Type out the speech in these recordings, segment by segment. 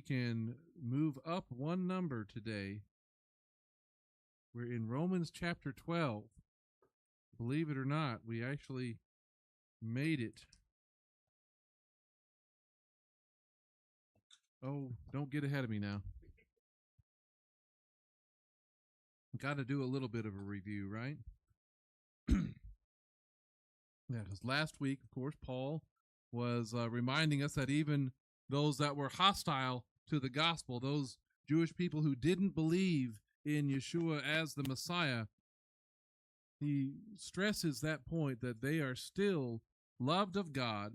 can move up one number today. We're in Romans chapter 12. Believe it or not, we actually made it. Oh, don't get ahead of me now. Got to do a little bit of a review, right? Yeah, because last week, of course, Paul was reminding us that even those that were hostile to the gospel, those Jewish people who didn't believe in Yeshua as the Messiah, he stresses that point that they are still loved of God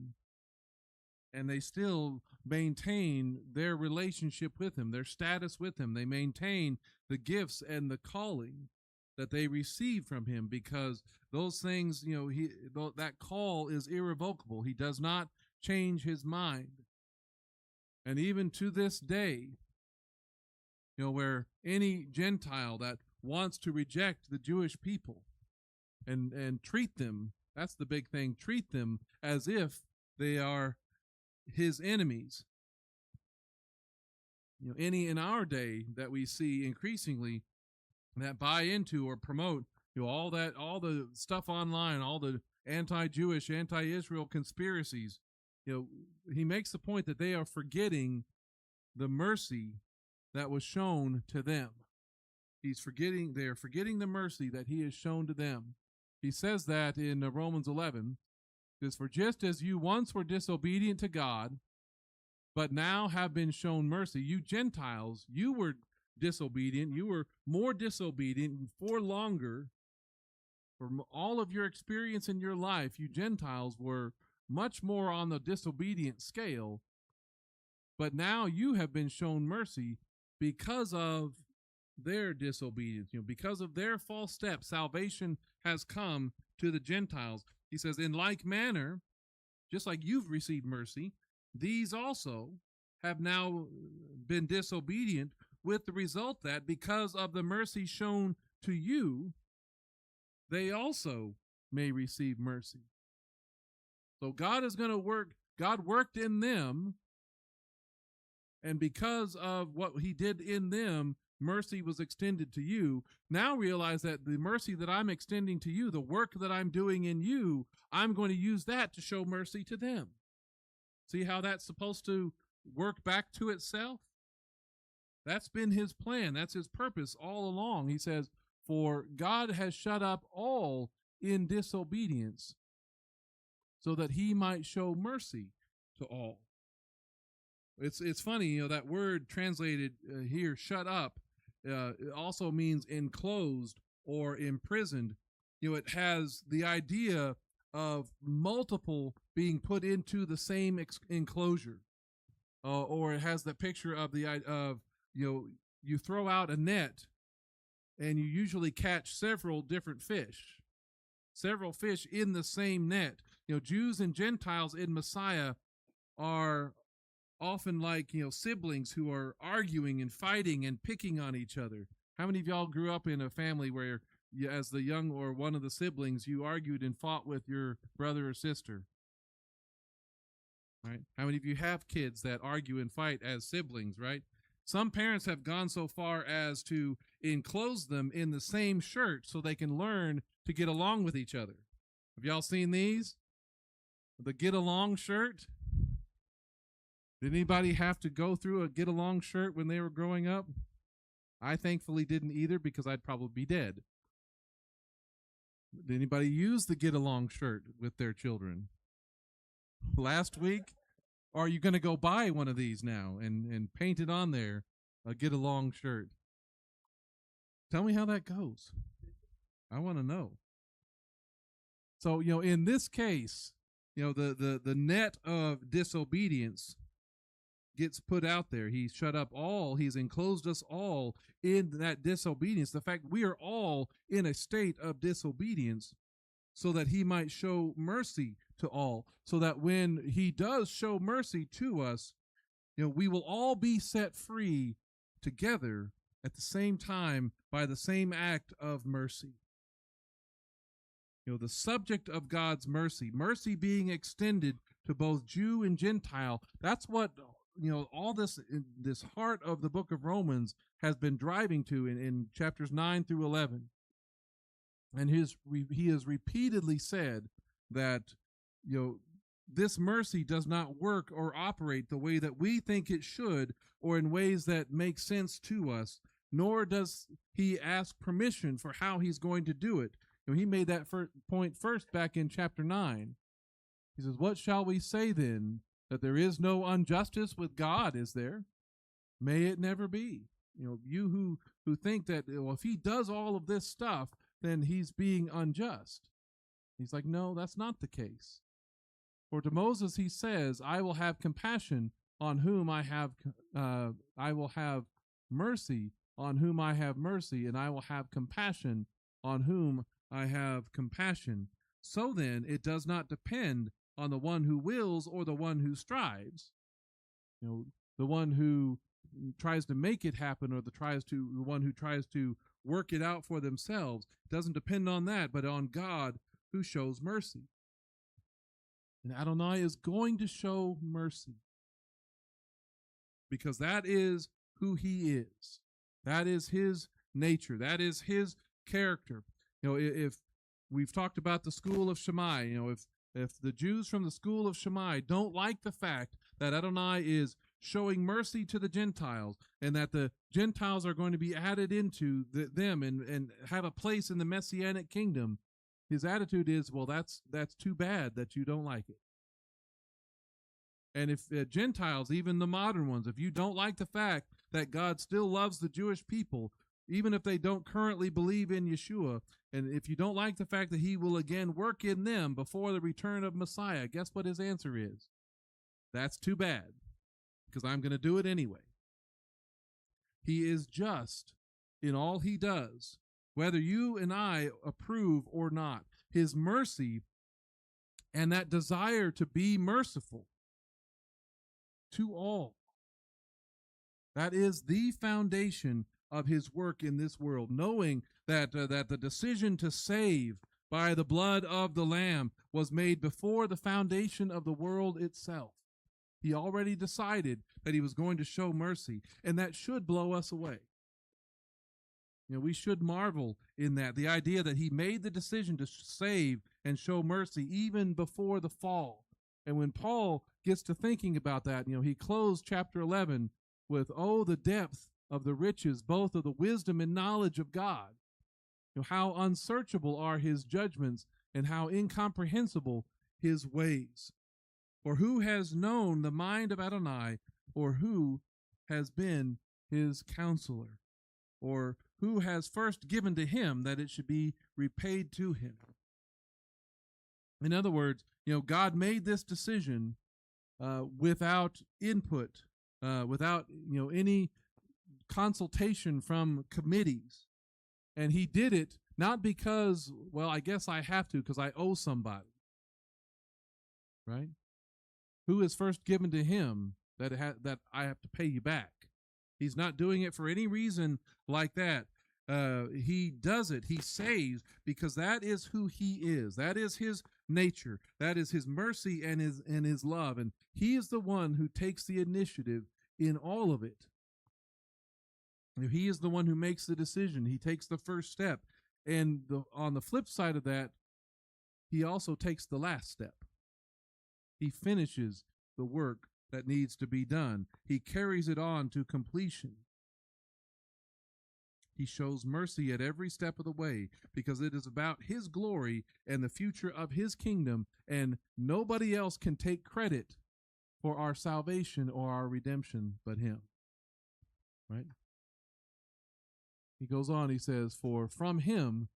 and they still maintain their relationship with him, their status with him. They maintain the gifts and the calling that they receive from him, because those things, that call is irrevocable. He does not change his mind. And even to this day, where any Gentile that wants to reject the Jewish people and treat them, that's the big thing, treat them as if they are his enemies. Any in our day that we see increasingly that buy into or promote all the stuff online, all the anti-Jewish, anti-Israel conspiracies, he makes the point that they are forgetting the mercy that was shown to them. They are forgetting the mercy that he has shown to them. He says that in Romans 11, because for just as you once were disobedient to God, but now have been shown mercy, you Gentiles, you were disobedient, you were more disobedient for longer. For all of your experience in your life, you Gentiles were much more on the disobedient scale, but now you have been shown mercy because of their disobedience, because of their false steps. Salvation has come to the Gentiles. He says, in like manner, just like you've received mercy, these also have now been disobedient, with the result that because of the mercy shown to you, they also may receive mercy. So God is going to work. God worked in them, and because of what he did in them, mercy was extended to you. Now realize that the mercy that I'm extending to you, the work that I'm doing in you, I'm going to use that to show mercy to them. See how that's supposed to work back to itself? That's been his plan. That's his purpose all along. He says, for God has shut up all in disobedience so that he might show mercy to all. It's funny, that word translated here, shut up, it also means enclosed or imprisoned. It has the idea of multiple being put into the same enclosure, or it has the picture of you throw out a net and you usually catch several different fish in the same net. Jews and Gentiles in Messiah are often like, siblings who are arguing and fighting and picking on each other. How many of y'all grew up in a family where as the young or one of the siblings, you argued and fought with your brother or sister? Right? How many of you have kids that argue and fight as siblings, right? Some parents have gone so far as to enclose them in the same shirt so they can learn to get along with each other. Have y'all seen these? The get along shirt? Did anybody have to go through a get along shirt when they were growing up? I thankfully didn't either, because I'd probably be dead. Did anybody use the get along shirt with their children last week? Or are you going to go buy one of these now and paint it on there, a get along shirt? Tell me how that goes. I want to know. So, in this case, the net of disobedience gets put out there. He's shut up all. He's enclosed us all in that disobedience. The fact we are all in a state of disobedience, so that he might show mercy to all, so that when he does show mercy to us, we will all be set free together at the same time by the same act of mercy. The subject of God's mercy being extended to both Jew and Gentile, that's what all this heart of the book of Romans has been driving to in chapters 9 through 11. And he has repeatedly said that, this mercy does not work or operate the way that we think it should, or in ways that make sense to us, nor does he ask permission for how he's going to do it. He made that point first back in chapter 9. He says, "What shall we say then? That there is no injustice with God, is there? May it never be." You who think that, if he does all of this stuff, then he's being unjust. He's like, no, that's not the case. For to Moses he says, "I will have compassion on whom I will have mercy on whom I have mercy, and I will have compassion on whom I have compassion." So then, it does not depend on the one who wills or the one who strives. The one who tries to make it happen, or the one who tries to work it out for themselves. It doesn't depend on that, but on God who shows mercy. And Adonai is going to show mercy, because that is who he is. That is his nature. That is his character. If we've talked about the school of Shammai, if the Jews from the school of Shammai don't like the fact that Adonai is showing mercy to the Gentiles, and that the Gentiles are going to be added into them and have a place in the Messianic Kingdom, his attitude is, well, that's too bad that you don't like it. And if Gentiles, even the modern ones, if you don't like the fact that God still loves the Jewish people, even if they don't currently believe in Yeshua, and if you don't like the fact that he will again work in them before the return of Messiah, guess what his answer is? That's too bad, because I'm going to do it anyway. He is just in all he does, whether you and I approve or not. His mercy and that desire to be merciful to all, that is the foundation of his work in this world, knowing that the decision to save by the blood of the Lamb was made before the foundation of the world itself. He already decided that he was going to show mercy, and that should blow us away. We should marvel in that, the idea that he made the decision to save and show mercy even before the fall. And when Paul gets to thinking about that, he closed chapter 11 with, "Oh, the depth of the riches, both of the wisdom and knowledge of God. How unsearchable are his judgments, and how incomprehensible his ways. For who has known the mind of Adonai, or who has been his counselor? Or who has first given to him that it should be repaid to him?" In other words, God made this decision without input, without any consultation from committees. And he did it not because, well, I guess I have to because I owe somebody. Right? Who is first given to him that I have to pay you back? He's not doing it for any reason like that. He does it. He saves because that is who he is. That is his nature. That is his mercy and his love. And he is the one who takes the initiative in all of it. He is the one who makes the decision. He takes the first step. And on the flip side of that, he also takes the last step. He finishes the work that needs to be done. He carries it on to completion. He shows mercy at every step of the way because it is about his glory and the future of his kingdom, and nobody else can take credit for our salvation or our redemption but him. Right? He goes on, he says, "For from him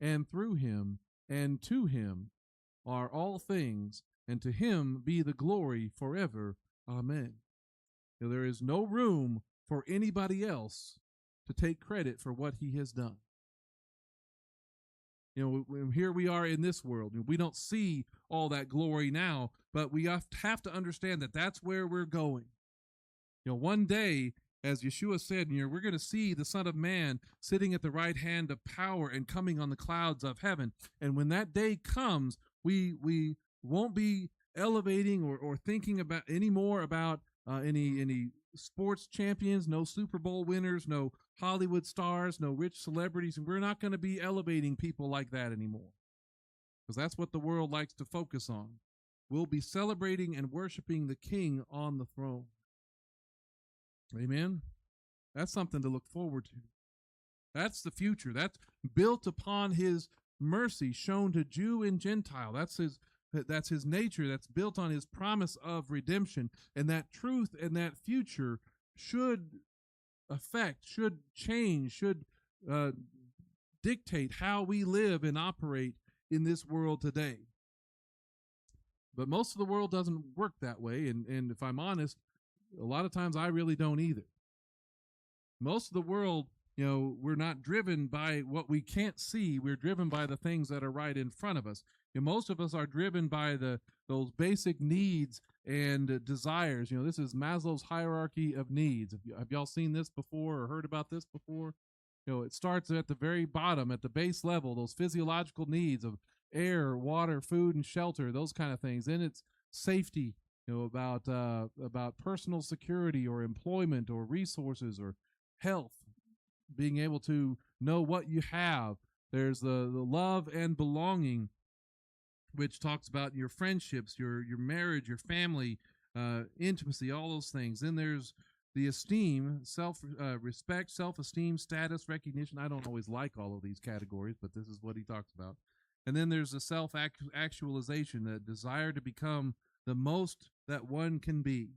and through him and to him are all things, and to him be the glory forever. Amen." There is no room for anybody else to take credit for what he has done. Here we are in this world. We don't see all that glory now, but we have to understand that that's where we're going. One day, as Yeshua said, we're going to see the Son of Man sitting at the right hand of power and coming on the clouds of heaven. And when that day comes, we won't be elevating or thinking about anymore about any sports champions, no Super Bowl winners, no Hollywood stars, no rich celebrities, and we're not going to be elevating people like that anymore, because that's what the world likes to focus on. We'll be celebrating and worshiping the King on the throne. Amen. That's something to look forward to. That's the future. That's built upon his mercy shown to Jew and Gentile. That's his nature. That's built on his promise of redemption. And that truth and that future should affect, should change, should dictate how we live and operate in this world today. But most of the world doesn't work that way. And if I'm honest, a lot of times I really don't either. Most of the world, we're not driven by what we can't see. We're driven by the things that are right in front of us. Most of us are driven by those basic needs and desires. This is Maslow's hierarchy of needs. Have y'all seen this before or heard about this before? It starts at the very bottom, at the base level, those physiological needs of air, water, food, and shelter, those kind of things. Then it's safety, about personal security or employment or resources or health, being able to know what you have. There's the love and belonging, which talks about your friendships, your marriage, your family, intimacy, all those things. Then there's the esteem, respect, self-esteem, status, recognition. I don't always like all of these categories, but this is what he talks about. And then there's the self-actualization, the desire to become the most that one can be.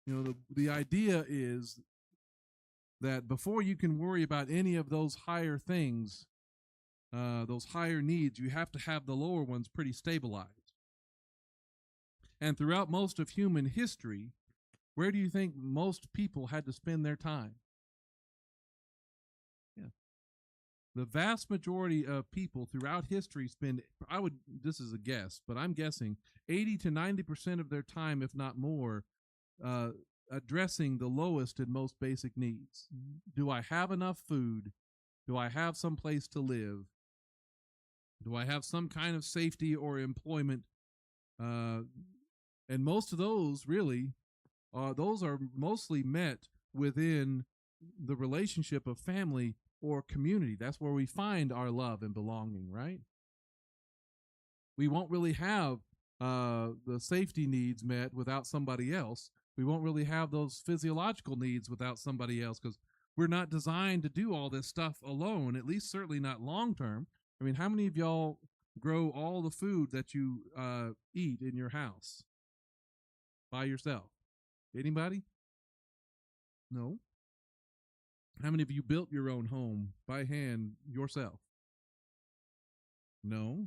The idea is that before you can worry about any of those higher things, those higher needs, you have to have the lower ones pretty stabilized. And throughout most of human history, where do you think most people had to spend their time? Yeah. The vast majority of people throughout history spend, this is a guess, but I'm guessing 80 to 90% of their time, if not more, addressing the lowest and most basic needs. Do I have enough food? Do I have some place to live? Do I have some kind of safety or employment? And most of those really, those are mostly met within the relationship of family or community. That's where we find our love and belonging, right? We won't really have the safety needs met without somebody else. We won't really have those physiological needs without somebody else, because we're not designed to do all this stuff alone, at least certainly not long term. I mean, how many of y'all grow all the food that you eat in your house by yourself? Anybody? No. How many of you built your own home by hand yourself? No.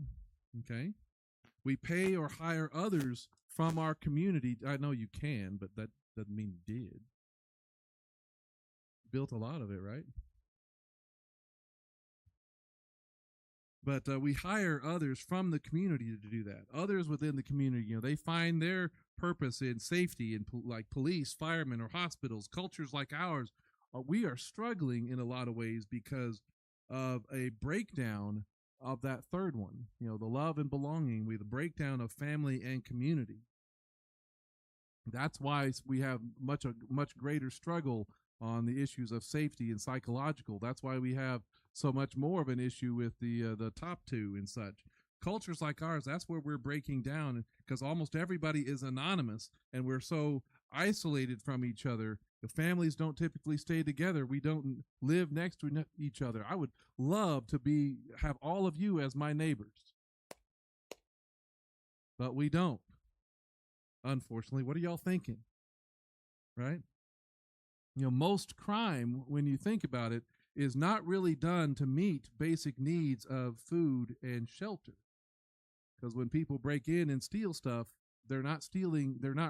Okay. We pay or hire others from our community. I know you can, but that doesn't mean you did. Built a lot of it, right? But we hire others from the community to do that. Others within the community, they find their purpose in safety, in like police, firemen, or hospitals. Cultures like ours, we are struggling in a lot of ways because of a breakdown of that third one, the love and belonging, the breakdown of family and community. That's why we have a much greater struggle on the issues of safety and psychological. That's why we have so much more of an issue with the top two and such. Cultures like ours, that's where we're breaking down, because almost everybody is anonymous and we're so isolated from each other. The families don't typically stay together. We don't live next to each other. I would love to have all of you as my neighbors, but we don't. Unfortunately, what are y'all thinking? Right? Most crime, when you think about it, is not really done to meet basic needs of food and shelter. Because when people break in and steal stuff, they're not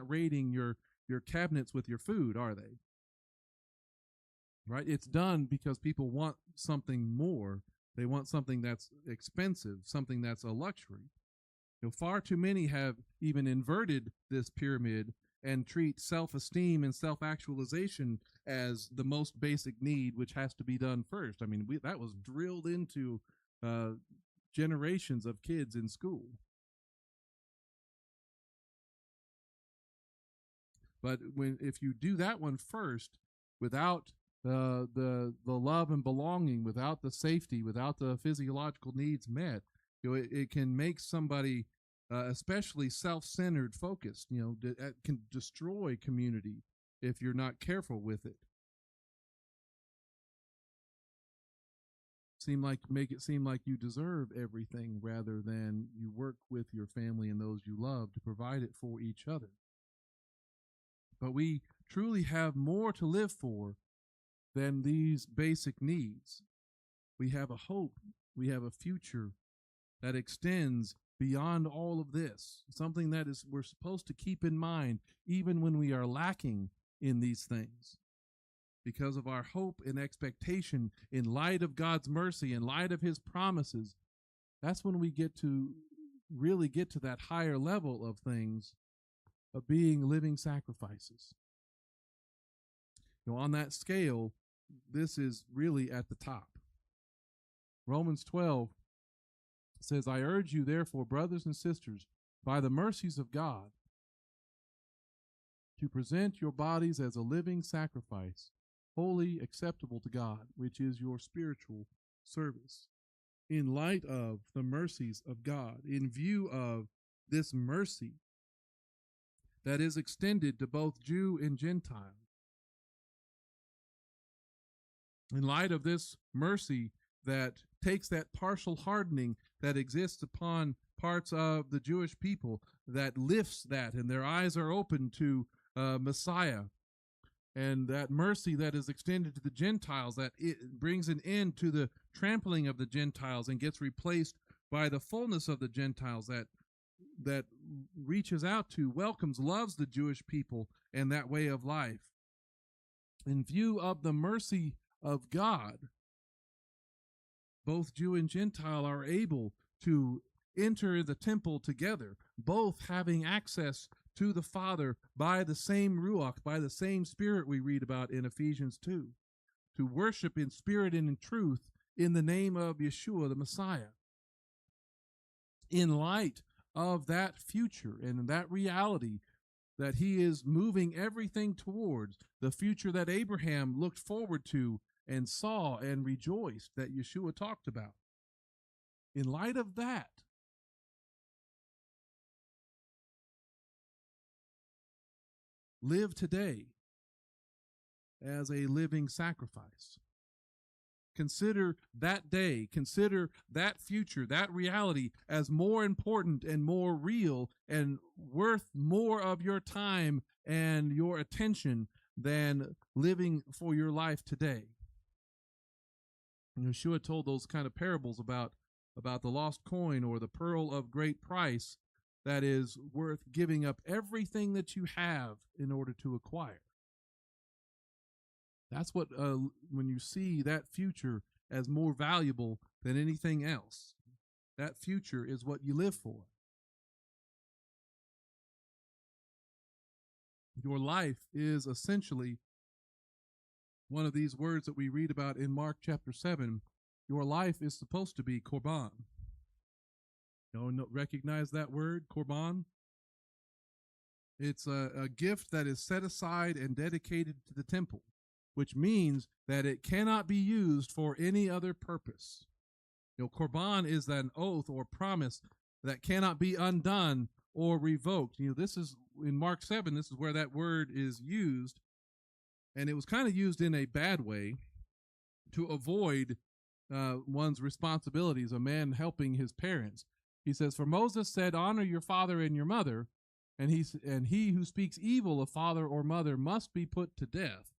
raiding your cabinets with your food, are they? Right? It's done because people want something more. They want something that's expensive, something that's a luxury. Far too many have even inverted this pyramid and treat self-esteem and self-actualization as the most basic need, which has to be done first. I mean, that was drilled into generations of kids in school. But if you do that one first, without the love and belonging, without the safety, without the physiological needs met, it can make somebody especially self-centered, focused. It can destroy community if you're not careful with it. Make it seem like you deserve everything rather than you work with your family and those you love to provide it for each other. But we truly have more to live for than these basic needs. We have a hope. We have a future that extends beyond all of this, something that we're supposed to keep in mind even when we are lacking in these things. Because of our hope and expectation in light of God's mercy, in light of his promises, that's when we really get to that higher level of things, of being living sacrifices. On that scale, this is really at the top. Romans 12 says, I urge you, therefore, brothers and sisters, by the mercies of God, to present your bodies as a living sacrifice, holy, acceptable to God, which is your spiritual service. In light of the mercies of God, in view of this mercy that is extended to both Jew and Gentile, in light of this mercy that takes that partial hardening that exists upon parts of the Jewish people, that lifts that, and their eyes are open to Messiah, and that mercy that is extended to the Gentiles, that it brings an end to the trampling of the Gentiles and gets replaced by the fullness of the Gentiles, that reaches out to, welcomes, loves the Jewish people and that way of life. In view of the mercy of God, both Jew and Gentile are able to enter the temple together, both having access to the Father by the same Ruach, by the same Spirit we read about in Ephesians 2, to worship in spirit and in truth in the name of Yeshua, the Messiah. In light of that future and that reality that he is moving everything towards, the future that Abraham looked forward to and saw and rejoiced, that Yeshua talked about. In light of that, live today as a living sacrifice. Consider that day, consider that future, that reality as more important and more real and worth more of your time and your attention than living for your life today. And Yeshua told those kind of parables about the lost coin or the pearl of great price that is worth giving up everything that you have in order to acquire. That's what, when you see that future as more valuable than anything else, that future is what you live for. Your life is essentially one of these words that we read about in Mark chapter 7. Your life is supposed to be korban. Recognize that word, korban? It's a gift that is set aside and dedicated to the temple, which means that it cannot be used for any other purpose. Korban is an oath or promise that cannot be undone or revoked. This is in Mark 7, this is where that word is used, and it was kind of used in a bad way to avoid one's responsibilities, a man helping his parents. He says, for Moses said, honor your father and your mother, and he who speaks evil of father or mother must be put to death.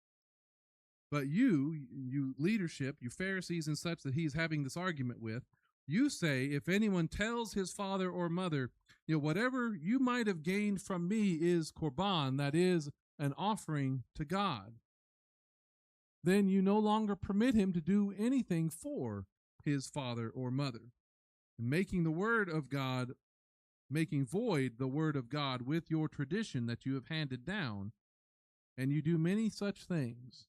But you leadership, you Pharisees and such that he's having this argument with, you say, if anyone tells his father or mother, whatever you might have gained from me is korban, that is an offering to God, then you no longer permit him to do anything for his father or mother, making void the word of God with your tradition that you have handed down, and you do many such things.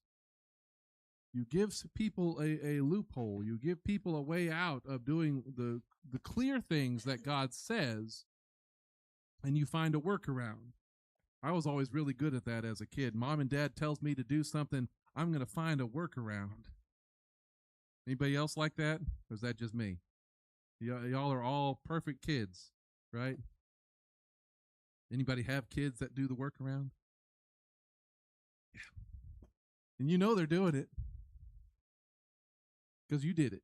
You give people a loophole. You give people a way out of doing the clear things that God says, and you find a workaround. I was always really good at that as a kid. Mom and dad tells me to do something, I'm going to find a workaround. Anybody else like that? Or is that just me? Y'all are all perfect kids, right? Anybody have kids that do the workaround? Yeah. And you know they're doing it because you did it.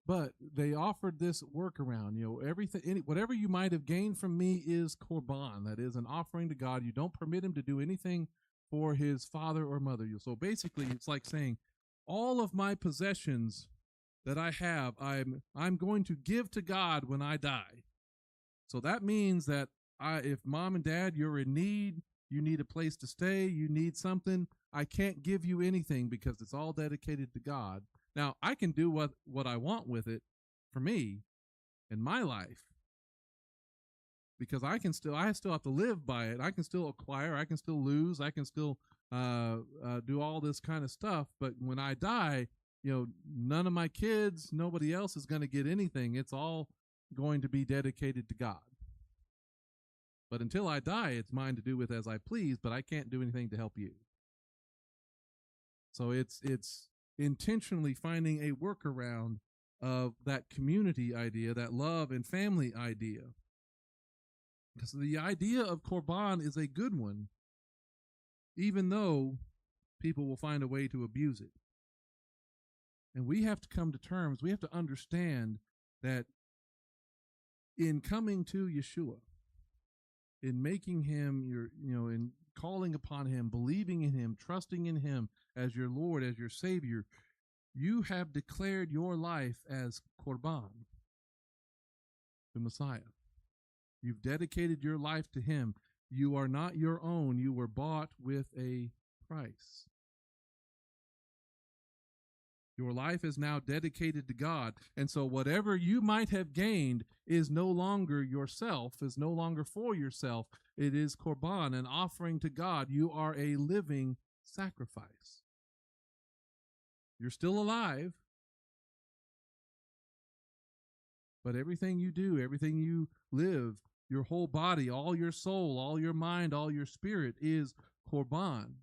But they offered this workaround. Everything, whatever you might have gained from me is korban. That is an offering to God. You don't permit him to do anything for his father or mother. So basically, it's like saying, all of my possessions that I have, I'm going to give to God when I die. So that means that if mom and dad, you're in need, you need a place to stay, you need something, I can't give you anything because it's all dedicated to God. Now, I can do what I want with it for me in my life because I still have to live by it. I can still acquire, I can still lose, I can still do all this kind of stuff. But when I die, none of my kids, nobody else is going to get anything. It's all going to be dedicated to God. But until I die, it's mine to do with as I please, but I can't do anything to help you. So it's intentionally finding a workaround of that community idea, that love and family idea. Because the idea of korban is a good one, even though people will find a way to abuse it. And we have to come to terms, we have to understand that in coming to Yeshua, in making him in calling upon him, believing in him, trusting in him as your Lord, as your Savior, you have declared your life as korban, the Messiah. You've dedicated your life to him. You are not your own. You were bought with a price. Your life is now dedicated to God. And so whatever you might have gained is no longer yourself, is no longer for yourself. It is korban, an offering to God. You are a living sacrifice. You're still alive, but everything you do, everything you live, your whole body, all your soul, all your mind, all your spirit is korban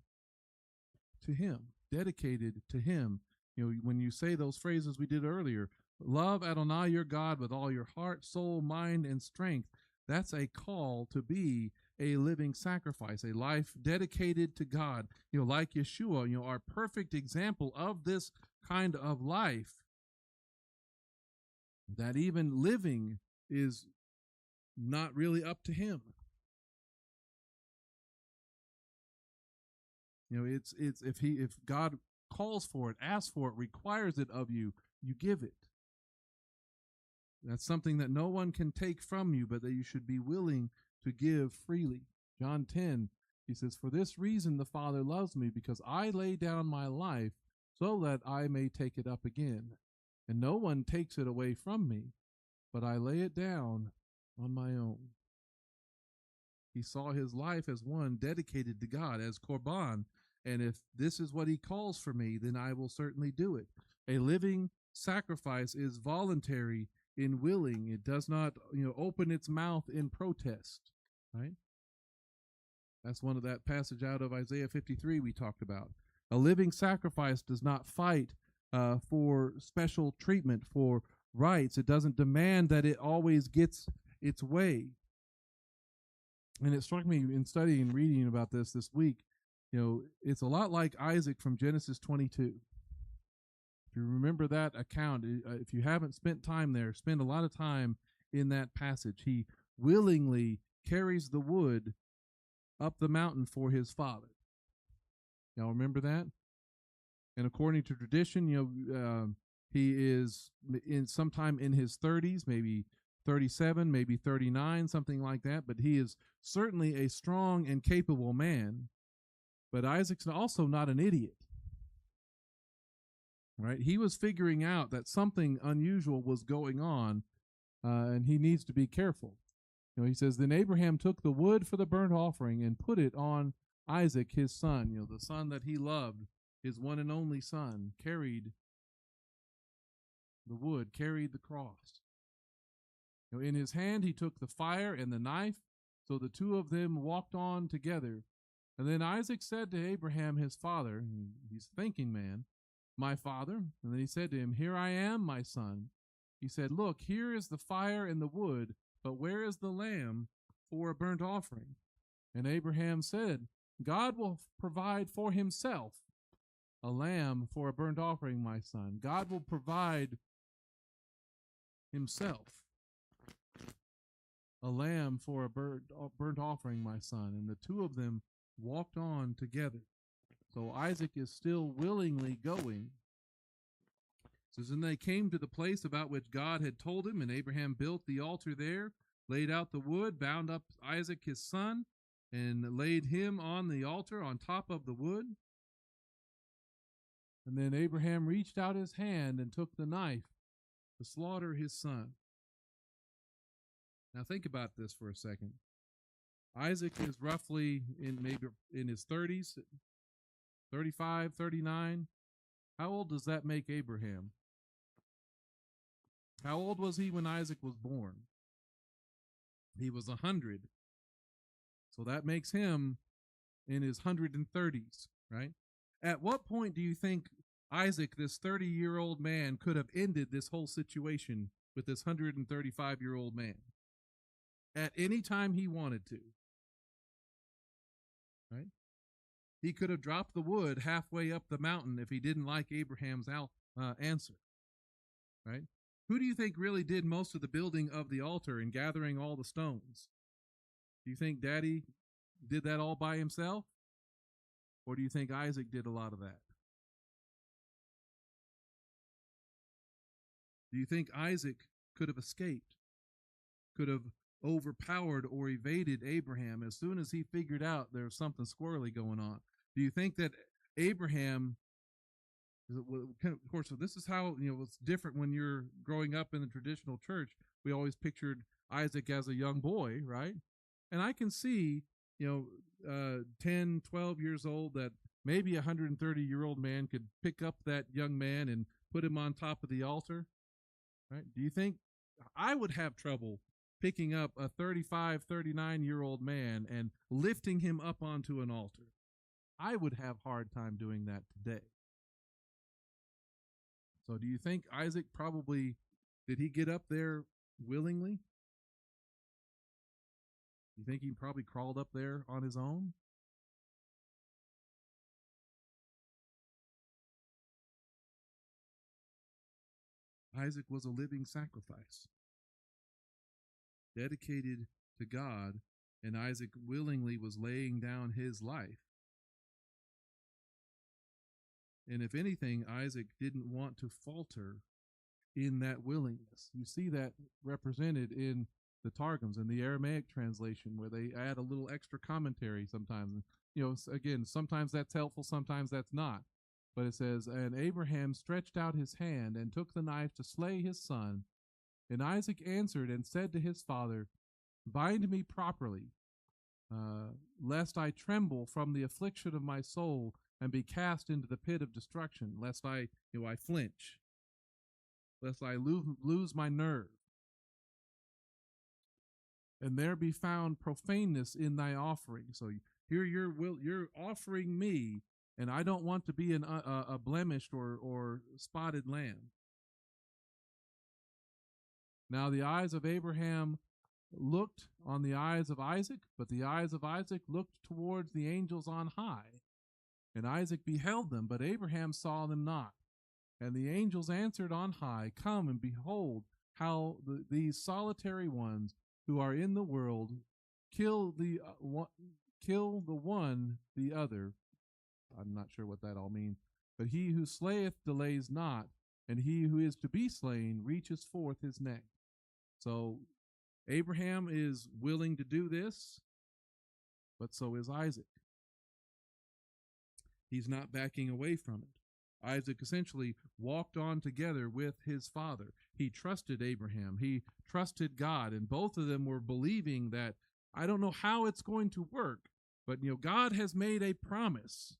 to him, dedicated to him. When you say those phrases we did earlier, love Adonai your God with all your heart, soul, mind, and strength, that's a call to be a living sacrifice, a life dedicated to God. Like Yeshua, our perfect example of this kind of life, that even living is not really up to him. It's if God calls for it, asks for it, requires it of you, you give it. That's something that no one can take from you, but that you should be willing to give freely. John 10, he says, "For this reason the Father loves me, because I lay down my life so that I may take it up again. And no one takes it away from me, but I lay it down on my own." He saw his life as one dedicated to God, as korban. And if this is what he calls for me, then I will certainly do it. A living sacrifice is voluntary in willing. It does not, open its mouth in protest, right? That's one of that passage out of Isaiah 53 we talked about. A living sacrifice does not fight for special treatment, for rights. It doesn't demand that it always gets its way. And it struck me in studying and reading about this week, it's a lot like Isaac from Genesis 22. If you remember that account, if you haven't spent time there, spend a lot of time in that passage. He willingly carries the wood up the mountain for his father. Y'all remember that? And according to tradition, he is sometime in his 30s, maybe 37, maybe 39, something like that. But he is certainly a strong and capable man. But Isaac's also not an idiot, right? He was figuring out that something unusual was going on, and he needs to be careful. He says, "Then Abraham took the wood for the burnt offering and put it on Isaac, his son," the son that he loved, his one and only son, carried the wood, carried the cross. In his hand he took the fire and the knife, So the two of them walked on together. And then Isaac said to Abraham his father, and he's a thinking man, my father. And then he said to him, here I am, my son. He said, look, here is the fire and the wood, but where is the lamb for a burnt offering? And Abraham said, God will provide for himself a lamb for a burnt offering, my son. God will provide himself a lamb for a burnt offering, my son. And the two of them walked on together. So Isaac is still willingly going. It says, and they came to the place about which God had told him, and Abraham built the altar there, laid out the wood, bound up Isaac his son, and laid him on the altar on top of the wood. And then Abraham reached out his hand and took the knife to slaughter his son. Now think about this for a second. Isaac is roughly maybe in his 30s, 35, 39. How old does that make Abraham? How old was he when Isaac was born? He was 100. So that makes him in his 130s, right? At what point do you think Isaac, this 30-year-old man, could have ended this whole situation with this 135-year-old man? At any time he wanted to, right? He could have dropped the wood halfway up the mountain if he didn't like Abraham's answer, right? Who do you think really did most of the building of the altar and gathering all the stones? Do you think Daddy did that all by himself? Or do you think Isaac did a lot of that? Do you think Isaac could have escaped, could have overpowered or evaded Abraham as soon as he figured out there was something squirrely going on? Do you think that Abraham, of course, so this is how, it's different when you're growing up in the traditional church. We always pictured Isaac as a young boy, right? And I can see, 10, 12 years old, that maybe a 130-year-old man could pick up that young man and put him on top of the altar, right? Do you think I would have trouble picking up a 35, 39-year-old man and lifting him up onto an altar? I would have a hard time doing that today. So do you think Isaac did he get up there willingly? You think he probably crawled up there on his own? Isaac was a living sacrifice, dedicated to God, and Isaac willingly was laying down his life. And if anything, Isaac didn't want to falter in that willingness. You see that represented in the Targums, in the Aramaic translation, where they add a little extra commentary sometimes. Again, sometimes that's helpful, sometimes that's not. But it says, and Abraham stretched out his hand and took the knife to slay his son. And Isaac answered and said to his father, bind me properly, lest I tremble from the affliction of my soul and be cast into the pit of destruction, lest I flinch, lest I lose my nerve. And there be found profaneness in thy offering. So here you're offering me, and I don't want to be a blemished or spotted lamb. Now the eyes of Abraham looked on the eyes of Isaac, but the eyes of Isaac looked towards the angels on high. And Isaac beheld them, but Abraham saw them not. And the angels answered on high, come and behold how these solitary ones who are in the world kill the one the other. I'm not sure what that all means. But he who slayeth delays not, and he who is to be slain reaches forth his neck. So Abraham is willing to do this, but so is Isaac. He's not backing away from it. Isaac essentially walked on together with his father. He trusted Abraham. He trusted God, and both of them were believing that, I don't know how it's going to work, but God has made a promise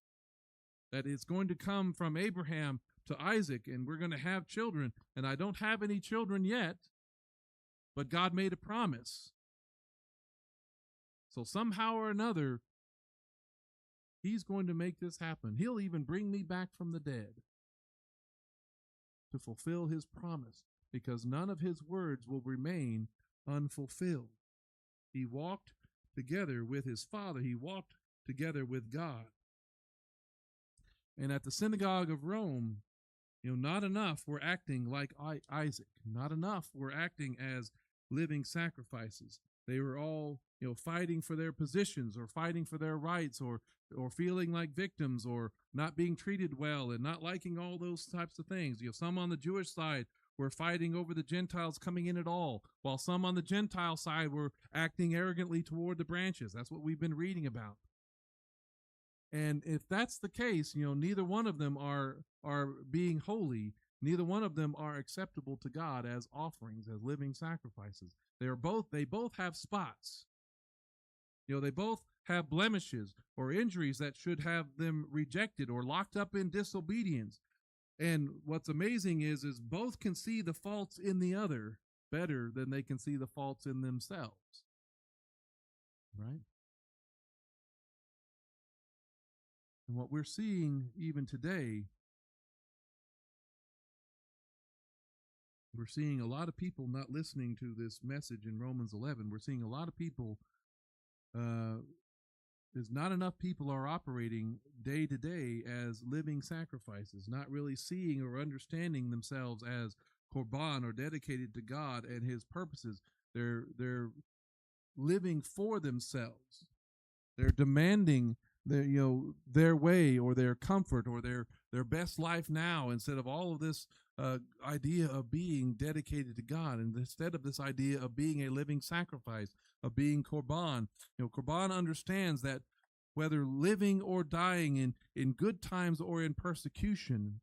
that it's going to come from Abraham to Isaac, and we're going to have children, and I don't have any children yet, but God made a promise. So somehow or another, he's going to make this happen. He'll even bring me back from the dead to fulfill his promise, because none of his words will remain unfulfilled. He walked together with his Father. He walked together with God. And at the synagogue of Rome, not enough were acting like Isaac. Not enough were acting as living sacrifices. They were all, fighting for their positions, or fighting for their rights, or feeling like victims, or not being treated well, and not liking all those types of things. Some on the Jewish side were fighting over the Gentiles coming in at all, while some on the Gentile side were acting arrogantly toward the branches. That's what we've been reading about. And if that's the case, neither one of them are being holy. Neither one of them are acceptable to God as offerings, as living sacrifices. They both have spots. They both have blemishes or injuries that should have them rejected or locked up in disobedience. And what's amazing is both can see the faults in the other better than they can see the faults in themselves. Right? And what we're seeing even today, we're seeing a lot of people not listening to this message in Romans 11. We're seeing a lot of people, there's not enough people are operating day to day as living sacrifices, not really seeing or understanding themselves as korban, or dedicated to God and his purposes. They're living for themselves. They're demanding their way, or their comfort, or their best life now, instead of all of this idea of being dedicated to God, and instead of this idea of being a living sacrifice, of being korban. Korban understands that whether living or dying, in good times or in persecution,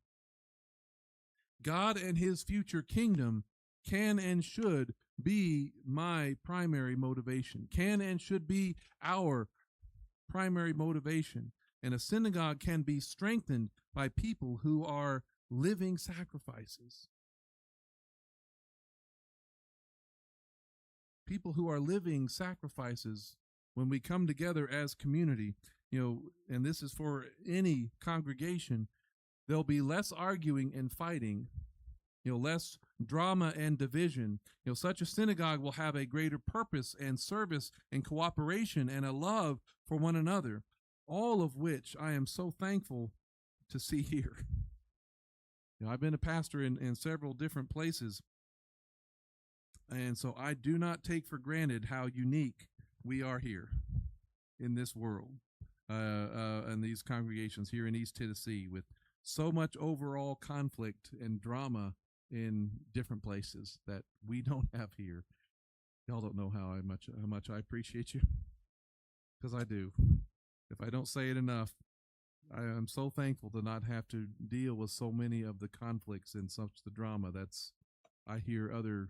God and his future kingdom can and should be my primary motivation, can and should be our primary motivation. And a synagogue can be strengthened by people who are living sacrifices. People who are living sacrifices, when we come together as community, and this is for any congregation, there'll be less arguing and fighting, less drama and division. Such a synagogue will have a greater purpose and service and cooperation and a love for one another, all of which I am so thankful to see here. I've been a pastor in several different places, and so I do not take for granted how unique we are here in this world, and these congregations here in East Tennessee, with so much overall conflict and drama in different places that we don't have here. Y'all don't know how much I appreciate you, because I do. If I don't say it enough, I am so thankful to not have to deal with so many of the conflicts and such the drama that's I hear other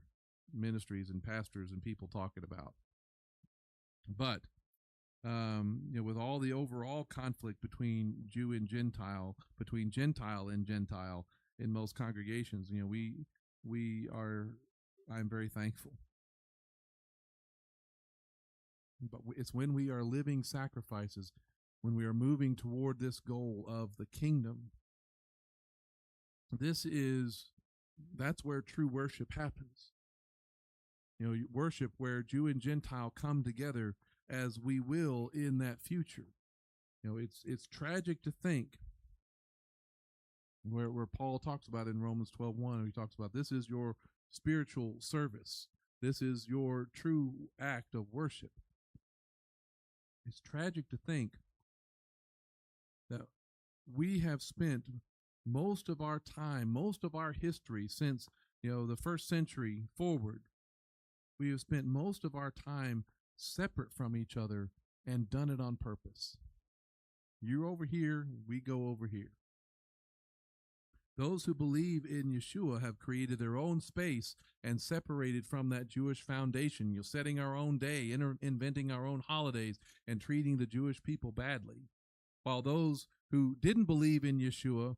ministries and pastors and people talking about. But with all the overall conflict between Jew and Gentile, between Gentile and Gentile in most congregations, I'm very thankful. But it's when we are living sacrifices, when we are moving toward this goal of the kingdom, that's where true worship happens. Worship where Jew and Gentile come together as we will in that future. It's tragic to think where Paul talks about in Romans 12:1, he talks about this is your spiritual service. This is your true act of worship. It's tragic to think that we have spent most of our time, most of our history since, the first century forward, we have spent most of our time separate from each other and done it on purpose. You're over here, we go over here. Those who believe in Yeshua have created their own space and separated from that Jewish foundation. Setting our own day, inventing our own holidays, and treating the Jewish people badly. While those who didn't believe in Yeshua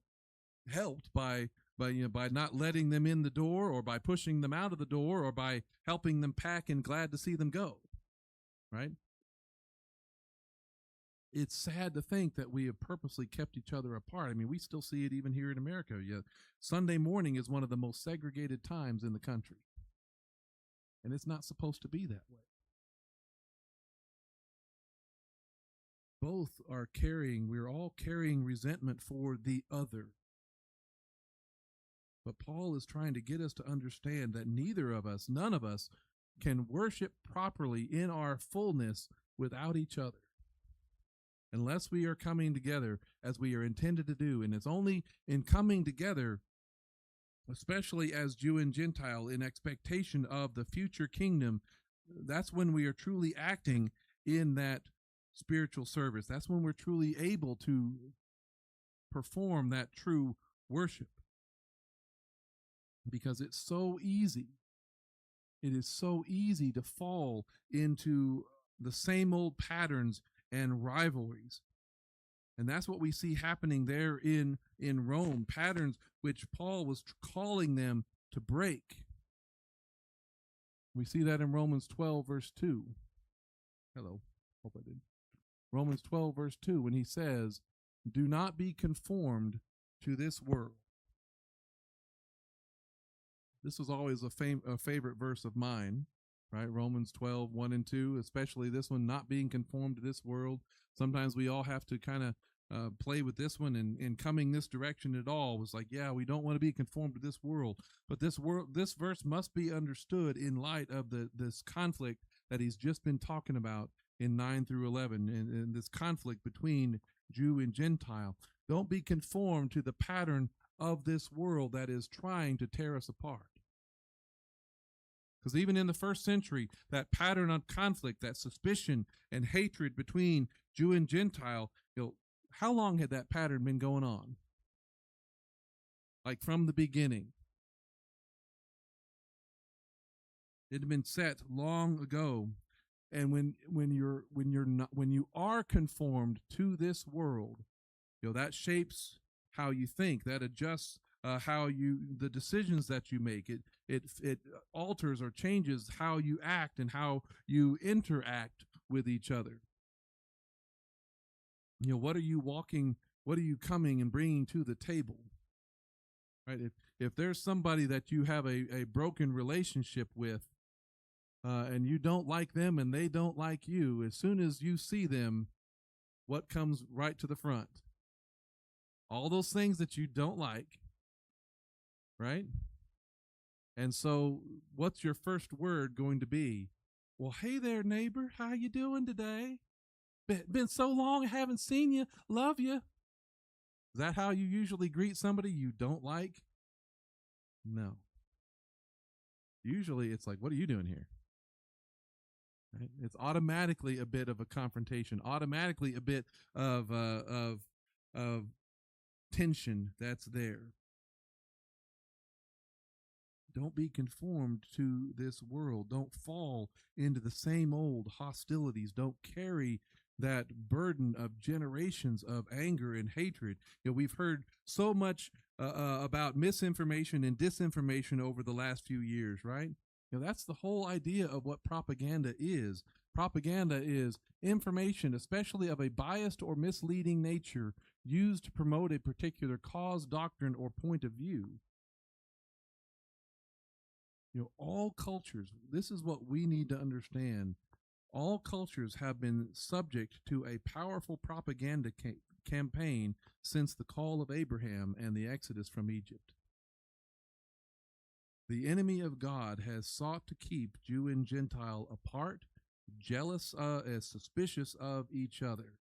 helped by not letting them in the door, or by pushing them out of the door, or by helping them pack and glad to see them go. Right? it's sad to think that we have purposely kept each other apart. I mean, we still see it even here in America. Yeah, Sunday morning is one of the most segregated times in the country, and it's not supposed to be that way. We're all carrying resentment for the other. But Paul is trying to get us to understand that none of us, can worship properly in our fullness without each other, unless we are coming together as we are intended to do. And it's only in coming together, especially as Jew and Gentile, in expectation of the future kingdom, that's when we are truly acting in that spiritual service. That's when we're truly able to perform that true worship. Because it's so easy. It is so easy to fall into the same old patterns and rivalries. And that's what we see happening there in Rome, patterns which Paul was calling them to break. We see that in Romans 12, verse 2. Hello, hope I did. Romans 12, verse 2, when he says, "Do not be conformed to this world." This was always a favorite verse of mine, right? Romans 12, 1 and 2, especially this one, not being conformed to this world. Sometimes we all have to kind of play with this one, and coming this direction at all was like, yeah, we don't want to be conformed to this world. But this verse must be understood in light of this conflict that he's just been talking about in 9 through 11, and this conflict between Jew and Gentile. Don't be conformed to the pattern of this world that is trying to tear us apart. Because even in the first century, that pattern of conflict, that suspicion and hatred between Jew and Gentile, how long had that pattern been going on? Like from the beginning. It had been set long ago. And when you are conformed to this world, that shapes how you think, that adjusts the decisions that you make. It alters or changes how you act and how you interact with each other. What are you coming and bringing to the table? Right? If there's somebody that you have a broken relationship with, and you don't like them and they don't like you, as soon as you see them, what comes right to the front? All those things that you don't like, right? And so what's your first word going to be? Well, hey there, neighbor. How you doing today? Been so long, I haven't seen you. Love you. Is that how you usually greet somebody you don't like? No. Usually it's like, what are you doing here? Right? It's automatically a bit of a confrontation, automatically a bit of tension that's there. Don't be conformed to this world. Don't fall into the same old hostilities. Don't carry that burden of generations of anger and hatred. We've heard so much about misinformation and disinformation over the last few years, right? That's the whole idea of what propaganda is. Propaganda is information, especially of a biased or misleading nature, used to promote a particular cause, doctrine, or point of view. All cultures, this is what we need to understand. All cultures have been subject to a powerful propaganda campaign since the call of Abraham and the Exodus from Egypt. The enemy of God has sought to keep Jew and Gentile apart, jealous, as suspicious of each other.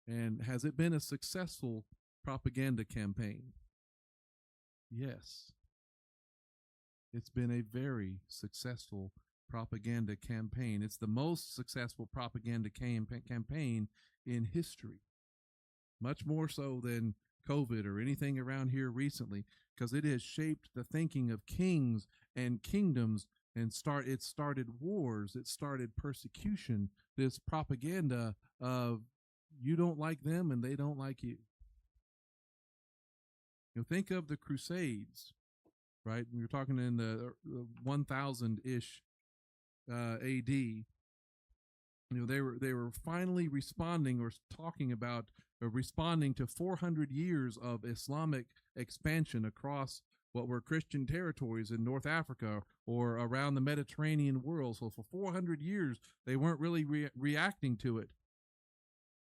And has it been a successful propaganda campaign? Yes. It's been a very successful propaganda campaign. It's the most successful propaganda campaign in history. Much more so than COVID or anything around here recently, because it has shaped the thinking of kings and kingdoms, and it started wars, it started persecution, this propaganda of you don't like them and they don't like you. Think of the Crusades, right? We were talking in the 1000-ish AD. They were finally responding or talking about responding to 400 years of Islamic expansion across what were Christian territories in North Africa or around the Mediterranean world. So for 400 years, they weren't really reacting to it.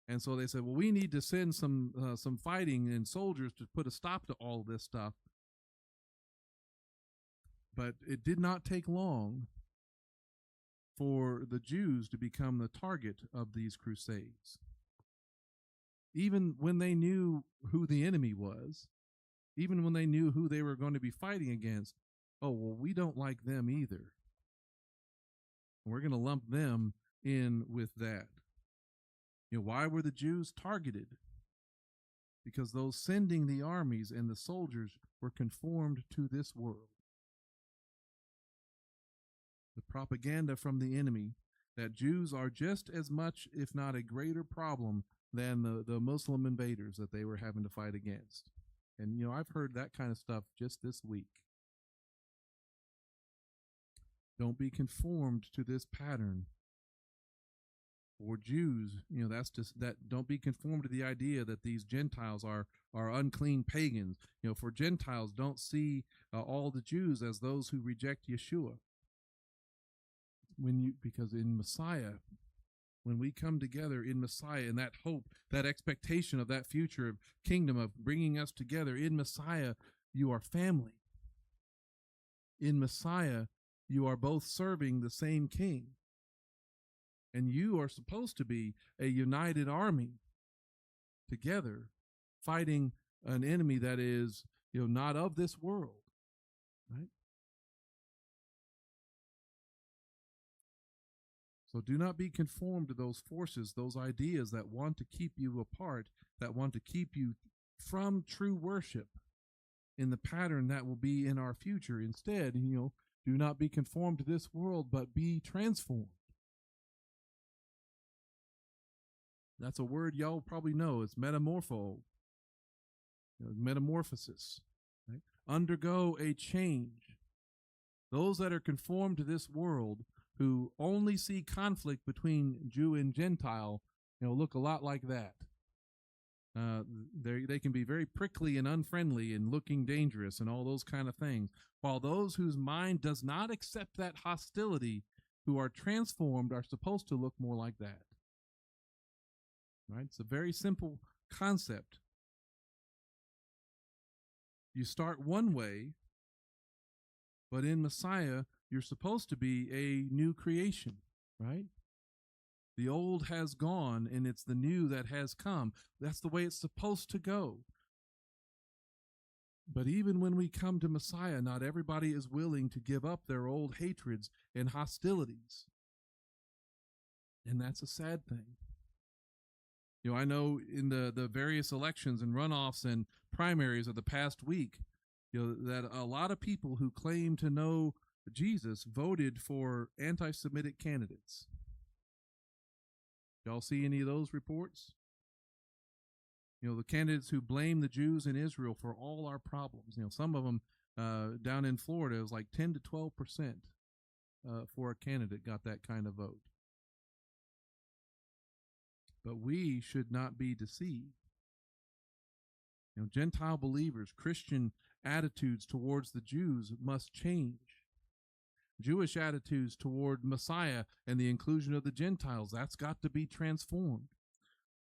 And so they said, well, we need to send some fighting and soldiers to put a stop to all this stuff. But it did not take long for the Jews to become the target of these crusades. Even when they knew who the enemy was, even when they knew who they were going to be fighting against, oh, well, we don't like them either. We're going to lump them in with that. Why were the Jews targeted? Because those sending the armies and the soldiers were conformed to this world. The propaganda from the enemy that Jews are just as much, if not a greater problem than the Muslim invaders that they were having to fight against. And, I've heard that kind of stuff just this week. Don't be conformed to this pattern. For Jews, that's just that. Don't be conformed to the idea that these Gentiles are unclean pagans. For Gentiles, don't see all the Jews as those who reject Yeshua. Because in Messiah, when we come together in Messiah, in that hope, that expectation of that future kingdom of bringing us together in Messiah, you are family. In Messiah, you are both serving the same King. And you are supposed to be a united army together, fighting an enemy that is, not of this world, right? So do not be conformed to those forces, those ideas that want to keep you apart, that want to keep you from true worship in the pattern that will be in our future. Instead, do not be conformed to this world, but be transformed. That's a word y'all probably know. It's metamorphosis. Right? Undergo a change. Those that are conformed to this world, who only see conflict between Jew and Gentile, look a lot like that. They can be very prickly and unfriendly and looking dangerous and all those kind of things. While those whose mind does not accept that hostility, who are transformed, are supposed to look more like that. Right? It's a very simple concept. You start one way, but in Messiah, you're supposed to be a new creation, right? The old has gone and it's the new that has come. That's the way it's supposed to go. But even when we come to Messiah, not everybody is willing to give up their old hatreds and hostilities. And that's a sad thing. I know in the various elections and runoffs and primaries of the past week, that a lot of people who claim to know Jesus voted for anti-Semitic candidates. Y'all see any of those reports? The candidates who blame the Jews in Israel for all our problems. Some of them down in Florida, it was like 10 to 12% for a candidate got that kind of vote. But we should not be deceived. Gentile believers, Christian attitudes towards the Jews must change. Jewish attitudes toward Messiah and the inclusion of the Gentiles, that's got to be transformed.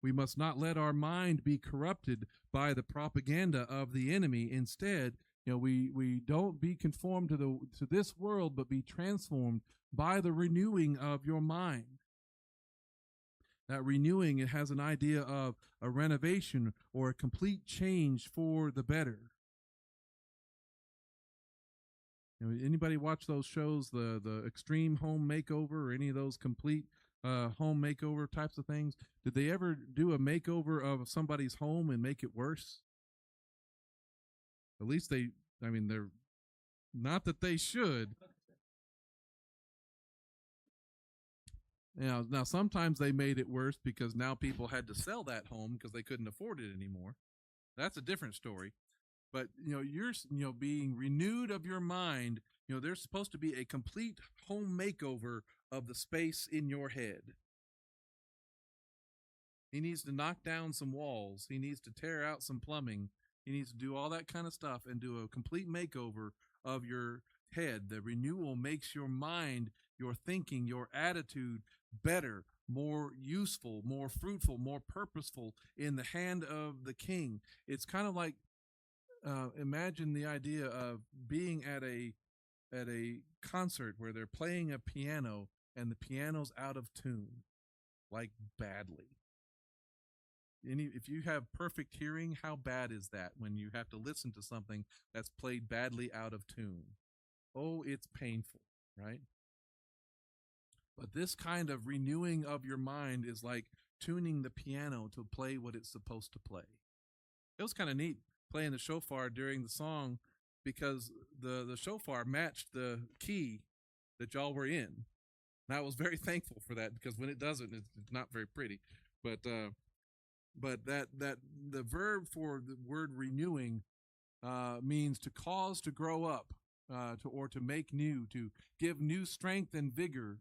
We must not let our mind be corrupted by the propaganda of the enemy. Instead, we don't be conformed to this world, but be transformed by the renewing of your mind. That renewing, it has an idea of a renovation or a complete change for the better. Anybody watch those shows, the Extreme Home Makeover or any of those complete home makeover types of things? Did they ever do a makeover of somebody's home and make it worse? At least they're not that they should. Now sometimes they made it worse because now people had to sell that home because they couldn't afford it anymore. That's a different story. But you're being renewed of your mind. There's supposed to be a complete home makeover of the space in your head. He needs to knock down some walls. He needs to tear out some plumbing. He needs to do all that kind of stuff and do a complete makeover of your head. The renewal makes your mind, your thinking, your attitude better, more useful, more fruitful, more purposeful in the hand of the king. It's kind of like imagine the idea of being at a concert where they're playing a piano and the piano's out of tune, like badly. If you have perfect hearing, how bad is that when you have to listen to something that's played badly out of tune? Oh, it's painful, right? But this kind of renewing of your mind is like tuning the piano to play what it's supposed to play. It was kind of neat playing the shofar during the song because the shofar matched the key that y'all were in. And I was very thankful for that because when it doesn't, it's not very pretty. But that the verb for the word renewing means to cause to grow up, or to make new, to give new strength and vigor,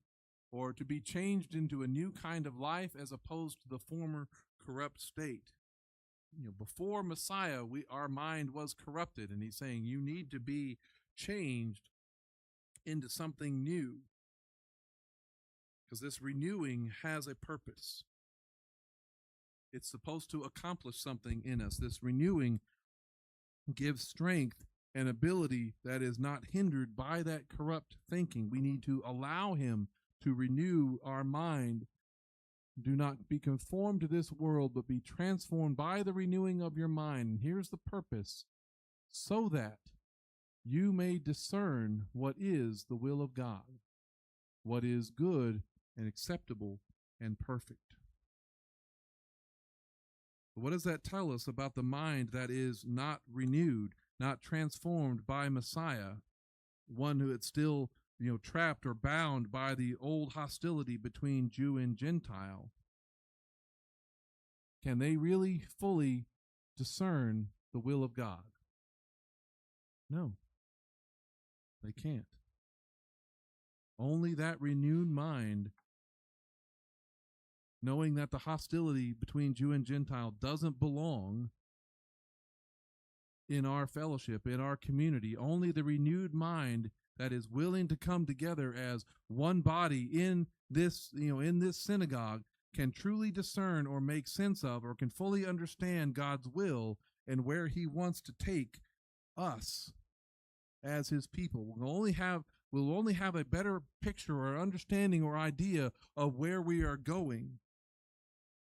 or to be changed into a new kind of life as opposed to the former corrupt state. Before Messiah, our mind was corrupted, and he's saying you need to be changed into something new, because this renewing has a purpose. It's supposed to accomplish something in us. This renewing gives strength and ability that is not hindered by that corrupt thinking. We need to allow him to renew our mind. Do not be conformed to this world, but be transformed by the renewing of your mind. And here's the purpose: so that you may discern what is the will of God, what is good and acceptable and perfect. What does that tell us about the mind that is not renewed, not transformed by Messiah, one who is still, trapped or bound by the old hostility between Jew and Gentile? Can they really fully discern the will of God? No, they can't. Only that renewed mind, knowing that the hostility between Jew and Gentile doesn't belong in our fellowship, in our community, only the renewed mind that is willing to come together as one body in this, in this synagogue, can truly discern or make sense of, or can fully understand God's will and where he wants to take us as his people. We'll only have a better picture or understanding or idea of where we are going.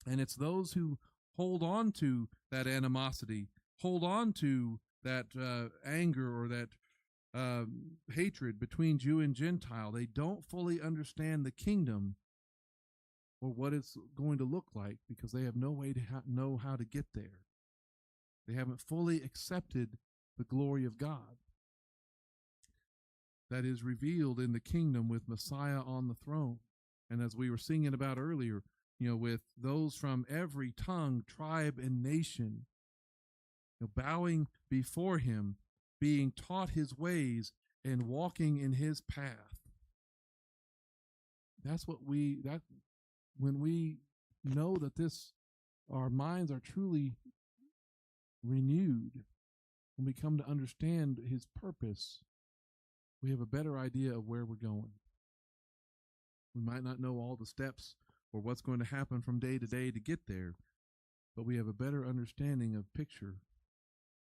And it's those who hold on to that animosity, hold on to that anger or that hatred between Jew and Gentile. They don't fully understand the kingdom or what it's going to look like because they have no way to know how to get there. They haven't fully accepted the glory of God that is revealed in the kingdom with Messiah on the throne. And as we were singing about earlier, with those from every tongue, tribe, and nation, bowing before him, being taught his ways, and walking in his path. That's when we know that our minds are truly renewed, when we come to understand his purpose, we have a better idea of where we're going. We might not know all the steps or what's going to happen from day to day to get there, but we have a better understanding of picture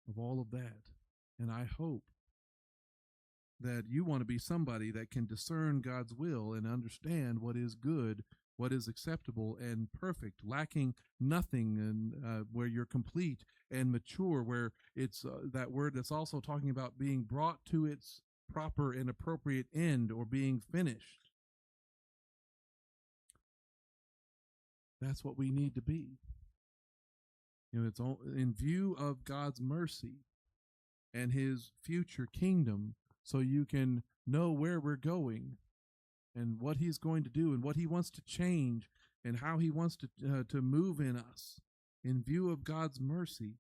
of all of that. And I hope that you want to be somebody that can discern God's will and understand what is good, what is acceptable and perfect, lacking nothing, and where you're complete and mature, where it's that word that's also talking about being brought to its proper and appropriate end, or being finished. That's what we need to be. It's in view of God's mercy and his future kingdom, so you can know where we're going and what he's going to do and what he wants to change and how he wants to move in us. In view of God's mercy,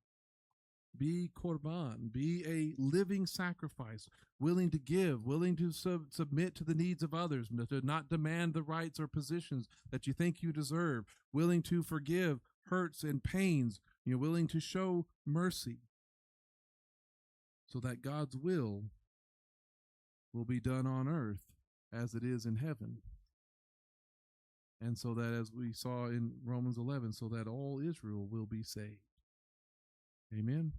be korban, be a living sacrifice, willing to give, willing to submit to the needs of others, to not demand the rights or positions that you think you deserve, willing to forgive hurts and pains. You're willing to show mercy so that God's will be done on earth as it is in heaven. And so that, as we saw in Romans 11, so that all Israel will be saved. Amen.